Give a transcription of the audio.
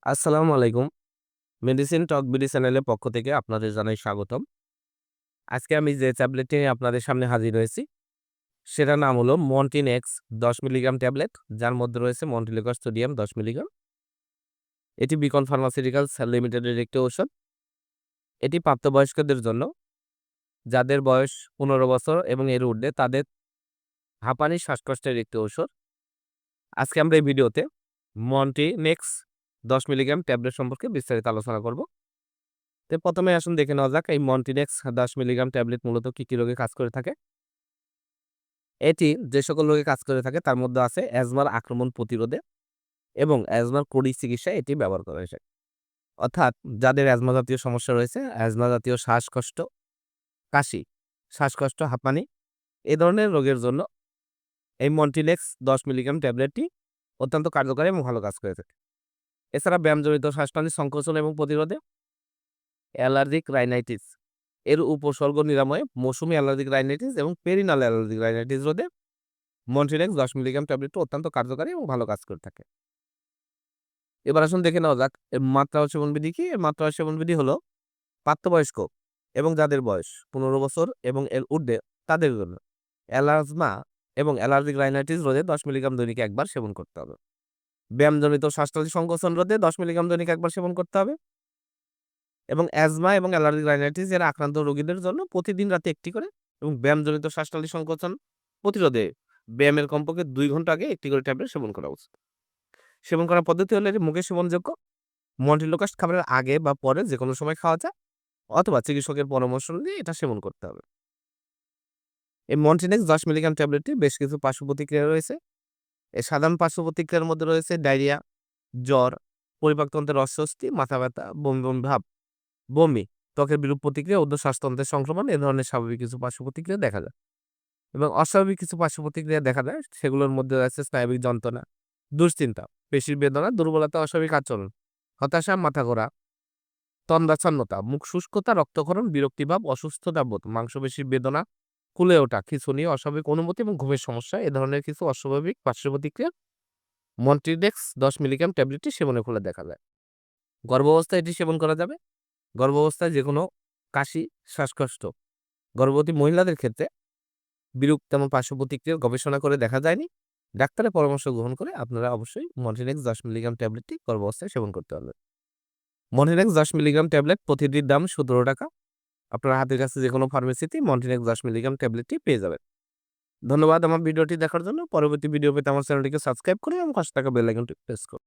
আসসালামু আলাইকুম। মেডিসিন টক বিডি চ্যানেলের পক্ষ থেকে আপনাদের জানাই স্বাগতম। আজকে আমি যে ট্যাবলেটটি নিয়ে আপনাদের সামনে হাজির হয়েছি, সেটার নাম হলো মন্টিন এক্স ১০ মিলিগ্রাম ট্যাবলেট, যার মধ্যে রয়েছে মন্টিলিভার সোডিয়াম ১০ মিলিগ্রাম। এটি বিকন ফার্মাসিউটিক্যালস লিমিটেডের একটি ঔষধ। এটি প্রাপ্তবয়স্কদের জন্য, যাদের বয়স ১৫ বছর এবং এর ঊর্ধ্বে, তাদের হাঁপানি, শ্বাসকষ্টের একটি ঔষধ। আজকে আমরা এই ভিডিওতে মন্টিনেক্স ১০ মিলিগ্রাম ট্যাবলেট সম্পর্কে বিস্তারিত আলোচনা করব। তো ১ম এ আসুন দেখে নেওয়া যাক এই মন্টিনেক্স ১০ মিলিগ্রাম ট্যাবলেট মূলত কি, কি রোগে কাজ করে থাকে। এটি যে সকল রোগে কাজ করে থাকে তার মধ্যে আছে অ্যাজমার আক্রমণ প্রতিরোধে এবং অ্যাজমার ক্রনিক চিকিৎসায় এটি ব্যবহার করা হয়ে থাকে। অর্থাৎ যাদের অ্যাজমা জাতীয় সমস্যা রয়েছে, অ্যাজমা জাতীয় শ্বাসকষ্ট, কাশি, শ্বাসকষ্ট, হাঁপানি এ ধরনের রোগের জন্য এই মন্টিনেক্স ১০ মিলিগ্রাম ট্যাবলেটটি অত্যন্ত কার্যকরী এবং ভালো কাজ করে থাকে। এছাড়া ব্যায়ামজনিত শ্বাসনালীর সংকোচন এবং প্রতিরোধে, অ্যালার্জিক রাইনাইটিস এর উপসর্গ নিরাময়ে, মৌসুমী অ্যালার্জিক রাইনাইটিস এবং পেরিনাল অ্যালার্জিক রাইনাইটিস রোধে মন্টিনেক্স ১০ মিলিগ্রাম ট্যাবলেটটি অত্যন্ত কার্যকারী এবং ভালো কাজ করে থাকে। এবার আসুন দেখে নেওয়া যাক এর মাত্রা ও সেবনবিধি কি? এর মাত্রা ও সেবনবিধি হলো প্রাপ্তবয়স্ক এবং যাদের বয়স ১৫ বছর এবং এর ঊর্ধ্বে তাদের জন্য অ্যালার্জমা এবং অ্যালার্জিক রাইনাইটিস রোধে ১০ মিলিগ্রাম দৈনিক একবার সেবন করতে হবে। ব্যায়ামজনিত শ্বাসনালী সংকোচন রোধে ১০ মিলিগ্রাম দৈনিক একবার সেবন করতে হবে এবং অ্যাজমা এবং অ্যালার্জিক রাইনাইটিস এর আক্রান্ত রোগীদের জন্য প্রতিদিন রাতে একটি করে এবং ব্যায়ামজনিত শ্বাসনালী সংকোচন প্রতিরোধে ব্যায়ামের কমপক্ষে ২ ঘন্টা আগে একটি করে ট্যাবলেট সেবন করা উচিত। সেবন করার পদ্ধতি হলো এটি মুখে সেবনযোগ্য। মন্টিলোকাস্ট খাবারের আগে বা পরে যেকোনো সময় খাওয়া যায় অথবা চিকিৎসকের পরামর্শ নিয়ে এটা সেবন করতে হবে। এই মন্টিনেক্স ১০ মিলিগ্রাম ট্যাবলেটটি বেশ কিছু পার্শ্ব প্রতিক্রিয়া রয়েছে। এর সাধারণ পার্শ্ব প্রতিক্রিয়ার মধ্যে রয়েছে ডায়রিয়া, জ্বর, পরিপাকতন্ত্রের অস্বস্তি, মাথা ব্যথা, বমি, বমি ভাব, বমি, ত্বকের বিরূপ প্রতিক্রিয়া, উদর শ্বাসতন্ত্রের সংক্রমণ এ ধরনের স্বাভাবিক কিছু পার্শ্ব প্রতিক্রিয়া দেখা যায়। এবং অস্বাভাবিক কিছু পার্শ্ব প্রতিক্রিয়া দেখা যায়, সেগুলোর মধ্যে রয়েছে স্নায়বিক যন্ত্রণা, দুশ্চিন্তা, পেশির বেদনা, দুর্বলতা, অস্বাভাবিক আচরণ, হতাশা, মাথা ঘোরা, তন্দ্রাচ্ছন্নতা, মুখ শুষ্কতা, রক্তক্ষরণ, বিরক্তিভাব, অসুস্থতা বোধ, মাংসপেশির বেদনা, ফুলে ওঠা, খিঁচুনি, অস্বাভাবিক অনুভূতি এবং ঘুমের সমস্যা এ ধরনের কিছু অস্বাভাবিক পার্শ্ব প্রতিক্রিয়া মন্টিডেক্স ১০ মিলিগ্রাম ট্যাবলেটটি সেবনের ফলে দেখা যায়। গর্ভাবস্থায় এটি সেবন করা যাবে। গর্ভাবস্থায় যেকোনো কাশি, শ্বাসকষ্ট গর্ভবতী মহিলাদের ক্ষেত্রে বিরূপ তেমন পার্শ্ব প্রতিক্রিয়ার গবেষণা করে দেখা যায়নি। ডাক্তারের পরামর্শ গ্রহণ করে আপনারা অবশ্যই মন্টিনেক্স ১০ মিলিগ্রাম ট্যাবলেটটি গর্ভাবস্থায় সেবন করতে পারবেন। মন্টিনেক্স ১০ মিলিগ্রাম ট্যাবলেট প্রতিটির দাম ৳১৭। আপনার হাতের কাছে যেকোনো ফার্মেসিতেই মন্টিনেক্স ১০ মিলিগ্রাম ট্যাবলেটটি পেয়ে যাবেন। ধন্যবাদ আমার ভিডিওটি দেখার জন্য। পরবর্তী ভিডিও পেতে আমার চ্যানেলটিকে সাবস্ক্রাইব করে এবং পাশে থাকা বেল আইকনটি প্রেস করুন।